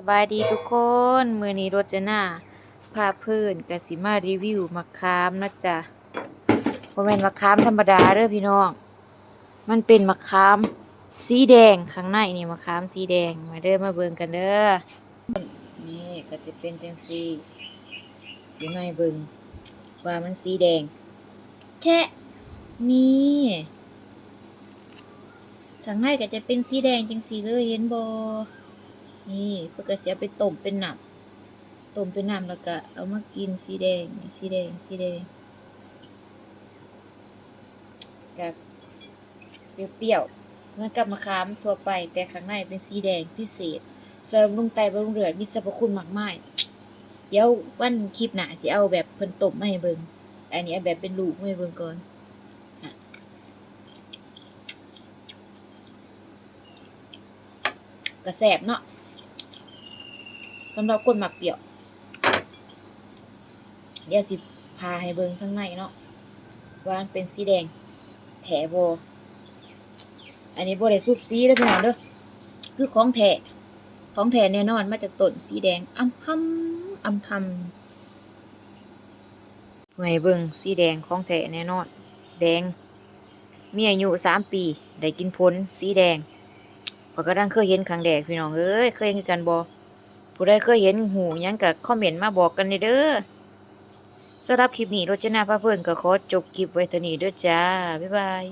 สบายดีทุกคนมื้อนี้รจนาพาเพิ่นก็สิมารีวิวมะขามนะจ๊ะบ่แม่นมะขามธรรมดาเด้อพี่น้อง มันเป็นมะขามสีแดงข้างในนี่มะขามสีแดงมาเด้อมาเบิ่งกันเด้อนี่ก็จะเป็นจังซี่สิมาให้เบิ่งว่ามันสีแดงแชะนี่ข้างในก็จะเป็นสีแดงจังซี่เลยเห็นบ่นี่เพิ่นก็สิเอาไปต้มเป็นน้ำแล้วก็เอามากินสีแดงนี่สีแดงกับเปรี้ยวๆเหมือนกับมะขามทั่วไปแต่ข้างในเป็นสีแดงพิเศษช่วยบำรุงไตบำรุงเลือดมีสรรพคุณมากมายเดี๋ยววันคลิปหน้าสิเอาแบบเพิ่นต้มมาให้เบิ่งอันนี้เอาแบบเป็นลูกมาให้เบิ่งก่อนก็แซ่บเนาะสำหรับคนมักเปรี้ยวเดี๋ยวสิพาให้เบิ่งข้างในเนาะว่ามันเป็นสีแดงแท้บ่อันนี้บ่ได้สูบสีเด้อพี่น้องเด้อคือของแท้แน่นอนมาจากต้นสีแดงอำทำให้เบิ่งสีแดงของแท้แน่นอนแดงมีอายุ3 ปีได้กินผลสีแดงข้อยก็ดังเคยเห็นครั้งแรกพี่น้องเอ้ยเคยเห็นคือกันบ่ผู้ใดเคยเห็นหูหยังก็คอมเมนต์มาบอกกันเด้อสำหรับคลิปนี้รจนาพาเพิ่นก็ขอจบคลิปไว้เท่านี้เด้อจ้าบ๊ายบาย